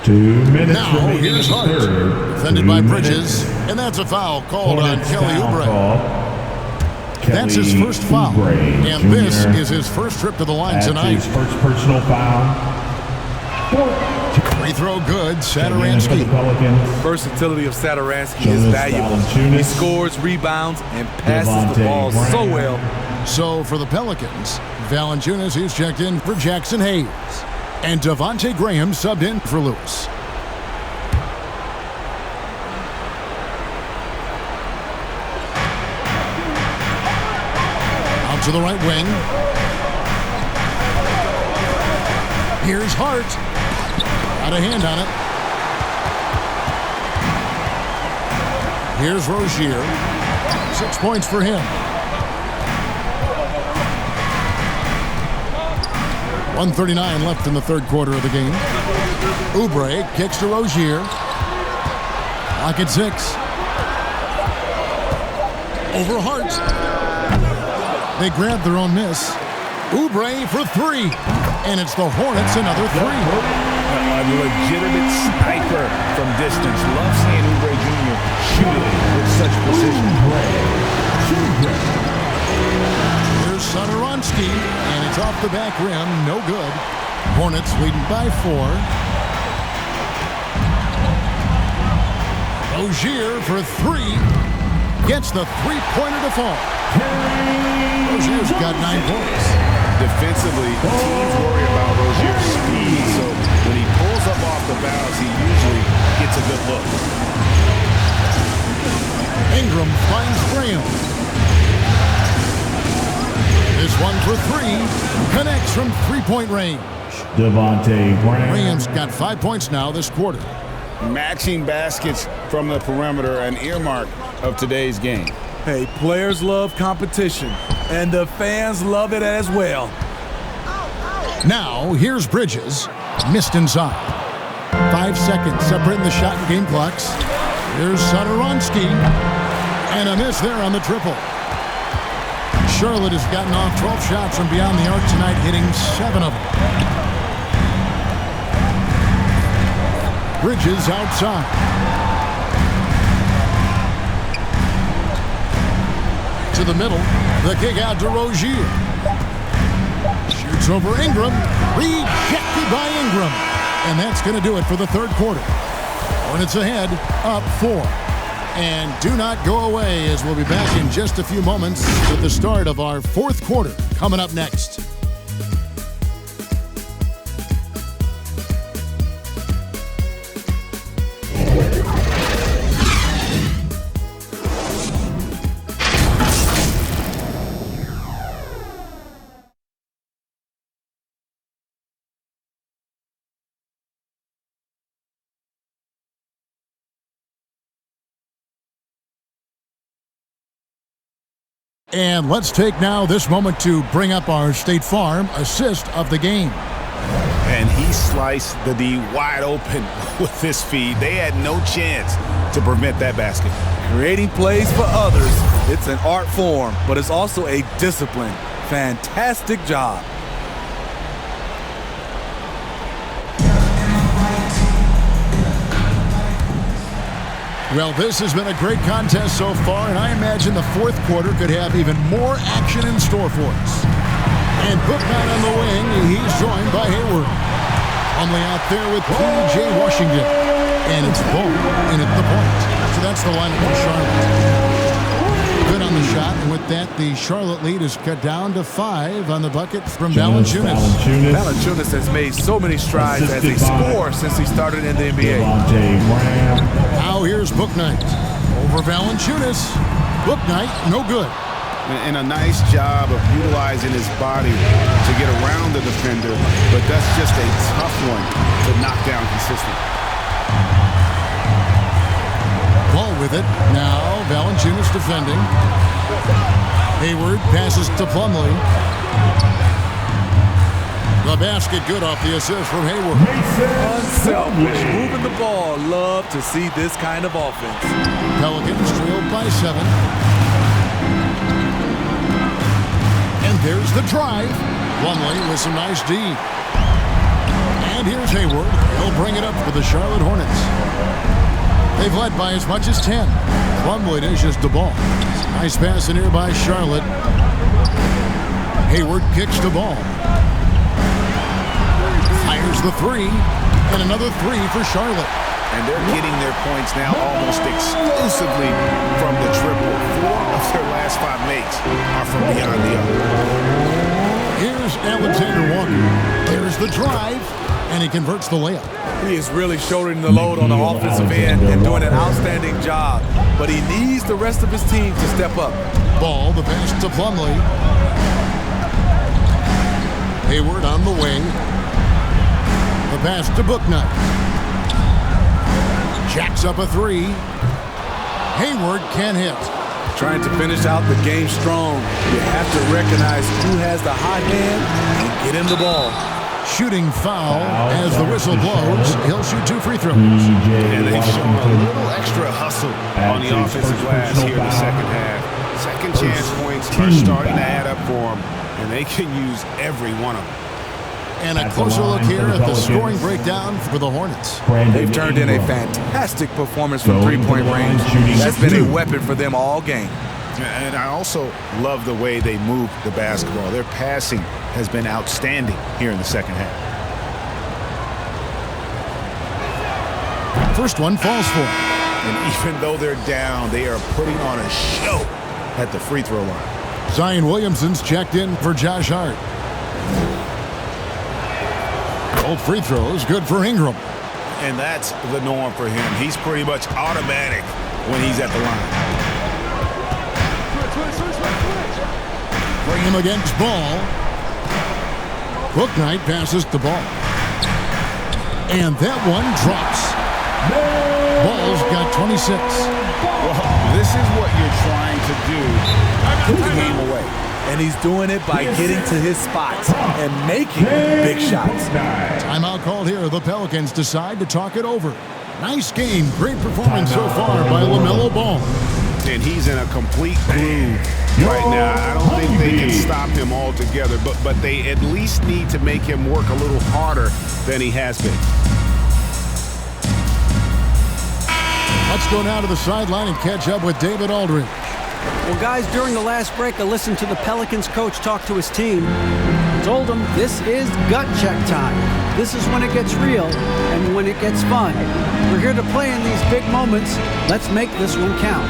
2 minutes Now remaining here's in the Hart. third. Defended 2 by minutes. Bridges. And that's a foul called Hornets on Kelly foul Oubre. call. That's his Kelly first foul. Oubre And Jr. this is his first trip to the line That's tonight. his first personal foul. Free throw good, For the Satoransky. Pelicans. Versatility of Satoransky Jonas is valuable. Valanciunas. He scores, rebounds, and passes the Devontae ball so Graham. well. So for the Pelicans, Valanciunas is checked in for Jackson Hayes. And Devontae Graham subbed in for Lewis. Out to the right wing. Here's Hart. Got a hand on it. Here's Rozier. 6 points for him. 1:39 left in the 3rd quarter of the game. Oubre kicks to Rozier. Lock at 6. Over Hart. They grab their own miss. Oubre for 3. And it's the Hornets another 3. A legitimate sniper from distance. Love seeing Oubre Jr. shoot it with such precision. Here's Satoransky, and it's off the back rim. No good. Hornets leading by 4. Rozier for 3. Gets the 3-pointer to fall. Rozier's got 9 points. Defensively, teams worry about Rozier's speed, so when he pulls up off the bounce, he usually gets a good look. Ingram finds Graham. This one for 3. Connects from 3-point range. Devontae Graham. Graham's got 5 points now this quarter. Matching baskets from the perimeter, an earmark of today's game. Hey, players love competition, and the fans love it as well. Now, here's Bridges. Missed inside. 5 seconds separating the shot and game clocks. Here's Satoransky. And a miss there on the triple. Charlotte has gotten off 12 shots from beyond the arc tonight, hitting 7 of them. Bridges outside. To the middle. The kick out to Rozier. Shoots over Ingram. Rejected by Ingram. And that's going to do it for the third quarter. Hornets ahead, up 4. And do not go away, as we'll be back in just a few moments with the start of our fourth quarter coming up next. And let's take now this moment to bring up our State Farm assist of the game. And he sliced the D wide open with this feed. They had no chance to prevent that basket. Creating plays for others, it's an art form, but it's also a discipline. Fantastic job. Well, this has been a great contest so far, and I imagine the fourth quarter could have even more action in store for us. And Booknight on the wing, he's joined by Hayward. Only out there with P.J. Washington. And it's Ball in at the point. So that's the lineup for Charlotte. Good on the shot, and with that, the Charlotte lead is cut down to 5 on the bucket from Valanciunas. Valanciunas has made so many strides as a scorer since he started in the NBA. Now here's Booknight over Valanciunas. Booknight, no good. And a nice job of utilizing his body to get around the defender, but that's just a tough one to knock down consistently. Ball with it. Now Valanciunas defending. Hayward passes to Plumlee. The basket good off the assist from Hayward. Unselfish, moving the ball. Love to see this kind of offense. Pelicans trailed by 7. And there's the drive. Plumlee with some nice D. And here's Hayward. He'll bring it up for the Charlotte Hornets. They've led by as much as 10. Plumlee dishes the ball. Nice pass in here by Charlotte. Hayward kicks the ball. Fires the 3. And another 3 for Charlotte. And they're getting their points now almost exclusively from the triple. 4 of their last 5 makes are from beyond the arc. Here's Alexander Walker. There's the drive. And he converts the layup. He is really shouldering the load on the offensive end and doing an outstanding job. But he needs the rest of his team to step up. Ball, the pass to Plumlee. Hayward on the wing. The pass to Booknight. Jacks up a 3. Hayward can't hit. Trying to finish out the game strong. You have to recognize who has the hot hand and get him the ball. Shooting foul as the whistle blows. He'll shoot 2 free throws. And they show a little extra hustle on the offensive glass here in the second half. Second chance points are starting to add up for them, and they can use every one of them. And a closer look here at the scoring breakdown for the Hornets. They've turned in a fantastic performance from three-point range. That's been a weapon for them all game. And I also love the way they move the basketball. Their passing has been outstanding here in the second half. First one falls for them. And even though they're down, they are putting on a show at the free throw line. Zion Williamson's checked in for Josh Hart. Both free throws, good for Ingram. And that's the norm for him. He's pretty much automatic when he's at the line. Bring him against Ball. Booknight passes the ball. And that one drops. Ball's got 26. Well, this is what you're trying to do. Put the game away. And he's doing it by getting to his spots and making big shots. Timeout called here. The Pelicans decide to talk it over. Nice game. Great performance so far by LaMelo Ball. And he's in a complete groove right now. I don't think they can stop him altogether, but they at least need to make him work a little harder than he has been. Let's go now to the sideline and catch up with David Aldridge. Well, guys, during the last break, I listened to the Pelicans coach talk to his team. He told them this is gut check time. This is when it gets real and when it gets fun. We're here to play in these big moments. Let's make this one count.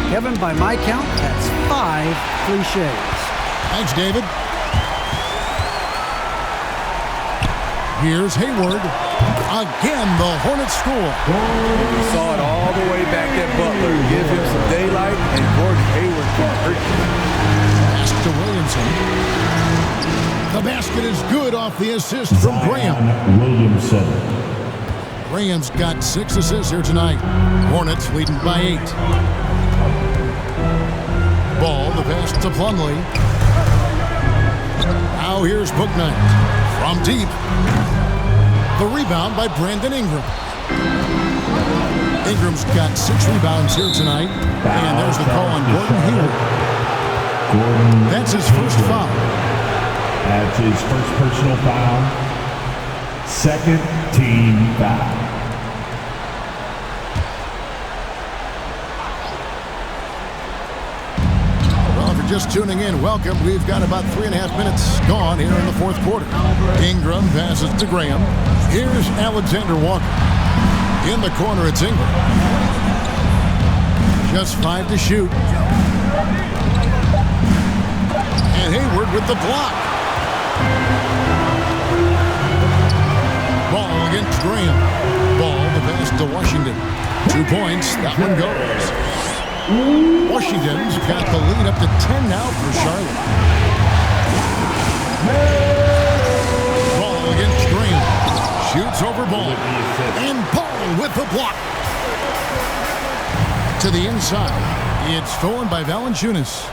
Kevin, by my count, that's 5 cliches. Thanks, David. Here's Hayward. Again, the Hornets score. We saw it all the way back at Butler. Give him some daylight, and Gordon Hayward can hurt you. Pass to Williamson. The basket is good off the assist from Graham. Williamson. Graham's got 6 assists here tonight. Hornets leading by 8. Ball, the pass to Plumlee. Now here's Bouknight from deep. The rebound by Brandon Ingram. Ingram's got 6 rebounds here tonight. And there's the call on Gordon Hayward. That's his first foul. That's his first personal foul. Second team foul. Just tuning in, welcome. We've got about 3.5 minutes gone here in the fourth quarter. Ingram passes to Graham. Here's Alexander Walker. In the corner, it's Ingram. Just 5 to shoot. And Hayward with the block. Ball against Graham. Ball, the pass to Washington. 2 points, that one goes. Washington's got the lead up to 10 now for Charlotte. Ball against Graham. Shoots over Ball. And Ball with the block. To the inside. It's stolen by Valanciunas.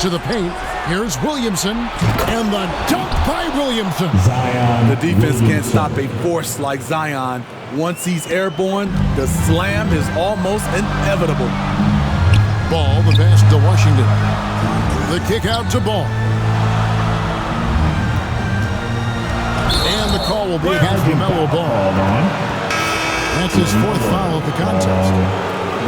To the paint. Here's Williamson. And the dunk by Williamson. Zion. The defense can't stop a force like Zion. Once he's airborne, the slam is almost inevitable. Ball, the pass to Washington. The kick out to Ball. And the call will be against LaMelo Ball. That's his 4th foul of the contest.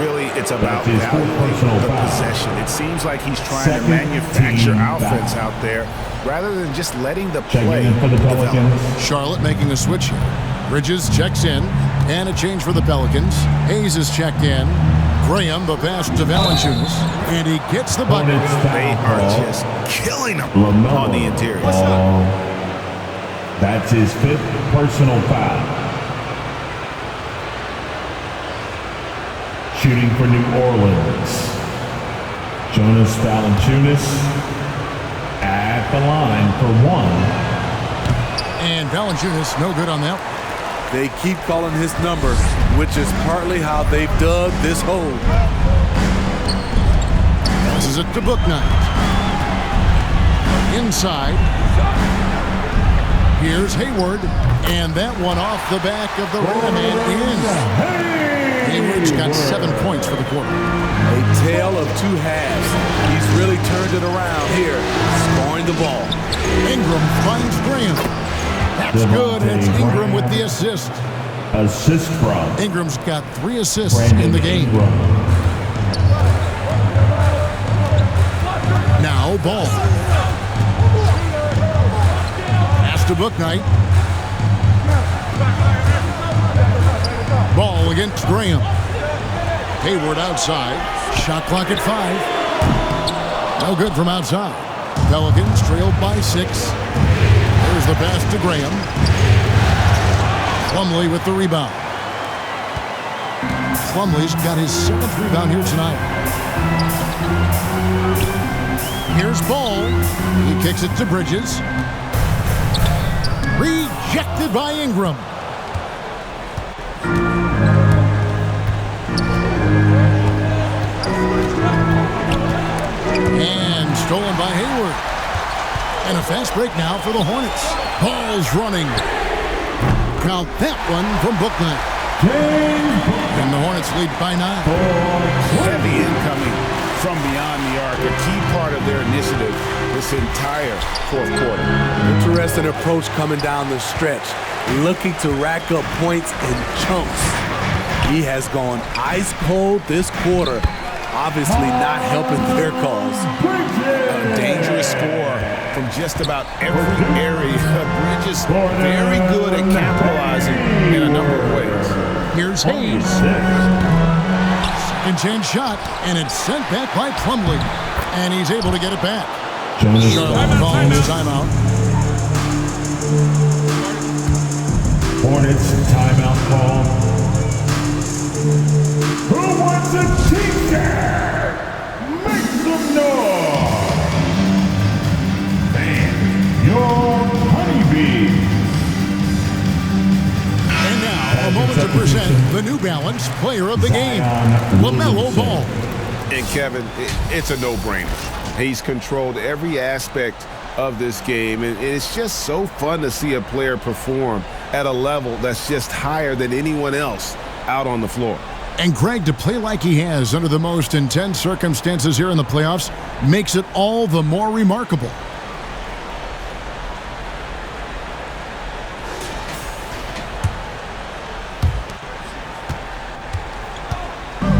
Really, it's about valuing the possession. It seems like he's trying to manufacture offense out there rather than just letting the play develop. Charlotte making a switch here. Bridges checks in, and a change for the Pelicans. Hayes is checked in. Graham, the pass to Valanciunas, and he gets the bucket. They are just killing him on the interior. That's his 5th personal foul. Shooting for New Orleans. Jonas Valanciunas at the line for 1. And Valanciunas, no good on that. They keep calling his number, which is partly how they've dug this hole. Passes it to Bouknight. Inside. Here's Hayward. And that one off the back of the rim and in. Hayward's got 7 points for the quarter. A tale of 2 halves. He's really turned it around here, scoring the ball. Ingram finds Graham. That's good. It's Ingram with the assist. Assist from. Ingram's got 3 assists in the game. Now Ball. Pass to Bouknight. Ball against Graham. Hayward outside. Shot clock at 5. No good from outside. Pelicans trailed by 6. There's the pass to Graham. Plumlee with the rebound. Plumlee's got his 7th rebound here tonight. Here's Ball. He kicks it to Bridges. Rejected by Ingram. And stolen by Hayward. And a fast break now for the Hornets. Ball's running. Count that one from Bouknight. And the Hornets lead by 9. Heavy incoming from beyond the arc, a key part of their initiative this entire fourth quarter. Interesting approach coming down the stretch, looking to rack up points in chunks. He has gone ice cold this quarter. obviously not helping their cause. A dangerous score from just about every area. Bridges very good at capitalizing in a number of ways. Here's Hayes. Second chance shot, and it's sent back by Plumlee. And he's able to get it back. Charlotte calling the timeout. Hornets timeout call. Who wants a t-shirt? Make some noise. And your honeybees. And now, a moment to present the New Balance Player of the Game, LaMelo Ball. And Kevin, it's a no-brainer. He's controlled every aspect of this game, and it's just so fun to see a player perform at a level that's just higher than anyone else out on the floor. And Greg, to play like he has under the most intense circumstances here in the playoffs makes it all the more remarkable.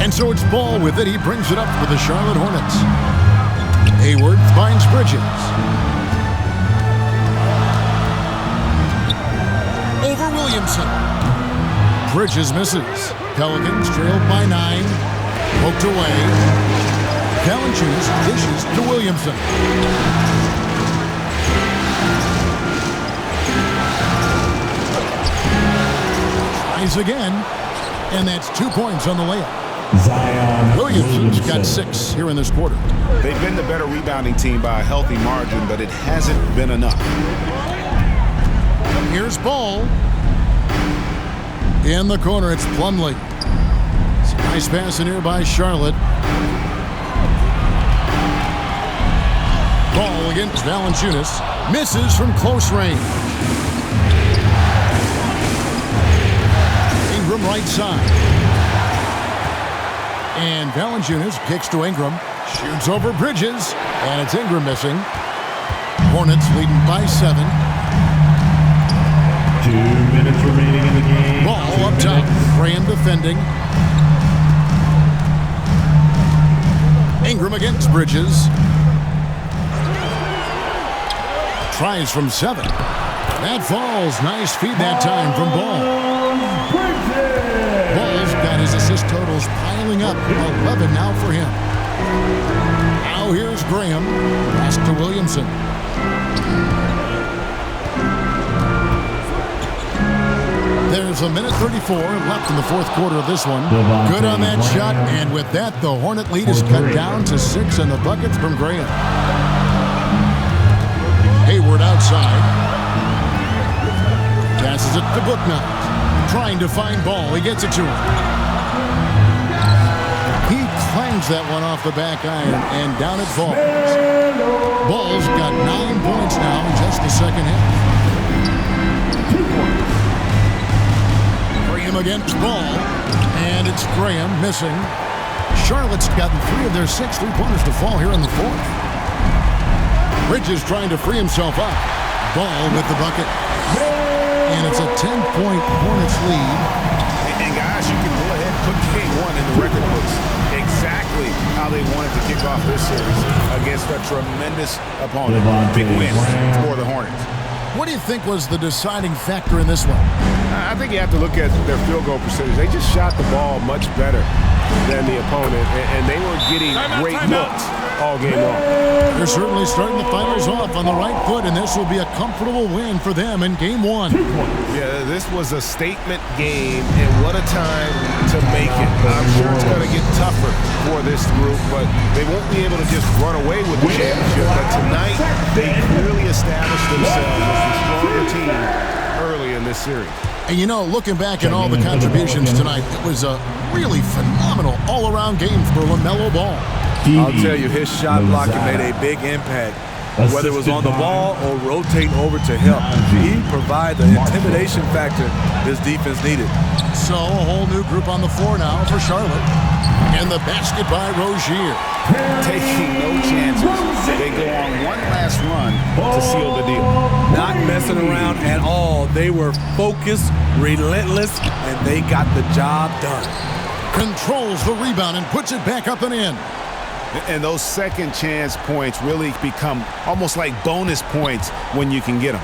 And so it's Ball with it. He brings it up for the Charlotte Hornets. Hayward finds Bridges. Over Williamson. Bridges misses. Pelicans trailed by 9. Poked away. Valanciunas dishes to Williamson. Tries again. And that's 2 points on the layup. Williamson's got 6 here in this quarter. They've been the better rebounding team by a healthy margin, but it hasn't been enough. Here's Ball. In the corner, it's Plumlee. It's a nice pass in here by Charlotte. Ball against Valanciunas. Misses from close range. Ingram right side. And Valanciunas kicks to Ingram. Shoots over Bridges. And it's Ingram missing. Hornets leading by 7. 2 minutes remaining in the game. Ball up top. Graham defending. Ingram against Bridges. Tries from 7. That falls. Nice feed that time from Ball. Ball's got his assist totals piling up. 11 now for him. Now here's Graham. Pass to Williamson. There's a minute 34 left in the fourth quarter of this one. Good on that shot, and with that, the Hornet lead is cut down to 6 in the buckets from Graham. Hayward outside. Passes it to Booknight. Trying to find Ball. He gets it to him. He clangs that one off the back iron, and down it falls. Ball's got 9 points now in just the second half. Graham against Ball, and it's Graham missing. Charlotte's gotten 3 of their 6 3-pointers to fall here in the fourth. Bridges trying to free himself up. Ball with the bucket. And it's a 10-point Hornets lead. And guys, you can go ahead and put game 1 in the record books. Exactly how they wanted to kick off this series against a tremendous opponent. Big win for the Hornets. What do you think was the deciding factor in this one? I think you have to look at their field goal percentage. They just shot the ball much better than the opponent, and they were getting great looks all game long. They're certainly starting the finals off on the right foot, and this will be a comfortable win for them in game 1. Yeah, this was a statement game, and what a time to make it. I'm sure it's going to get tougher for this group, but they won't be able to just run away with the championship. But tonight, they clearly established themselves as the stronger team early in this series. And you know, looking back at all the contributions tonight, it was a really phenomenal all-around game for LaMelo Ball. I'll tell you, his shot blocking made a big impact. Whether it was on the ball or rotating over to help, he provided the intimidation factor this defense needed. So a whole new group on the floor now for Charlotte. And the basket by Rozier. Taking no chances. They go on one last run to seal the deal. Not messing around at all. They were focused, relentless, and they got the job done. Controls the rebound and puts it back up and in. And those second chance points really become almost like bonus points when you can get them.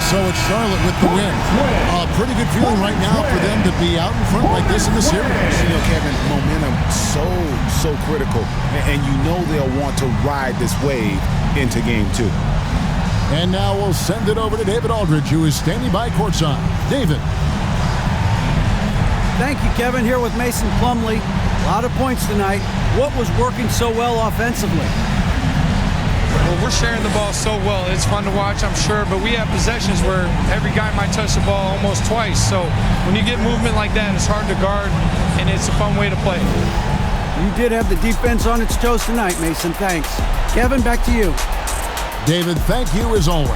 So it's Charlotte with the win. A pretty good feeling right now for them to be out in front like this in the series. You know, Kevin, momentum so critical. And you know they'll want to ride this wave into game 2. And now we'll send it over to David Aldridge, who is standing by courtside. David. Thank you, Kevin. Here with Mason Plumlee. A lot of points tonight. What was working so well offensively? Well, we're sharing the ball so well. It's fun to watch, I'm sure, but we have possessions where every guy might touch the ball almost twice. So when you get movement like that, it's hard to guard, and it's a fun way to play. You did have the defense on its toes tonight, Mason. Thanks. Kevin, back to you. David, thank you as always.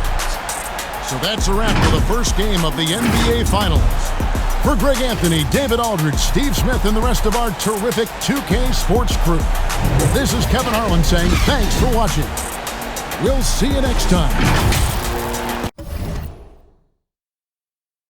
So that's a wrap for the first game of the NBA Finals. For Greg Anthony, David Aldridge, Steve Smith, and the rest of our terrific 2K Sports crew, this is Kevin Harlan saying thanks for watching. We'll see you next time.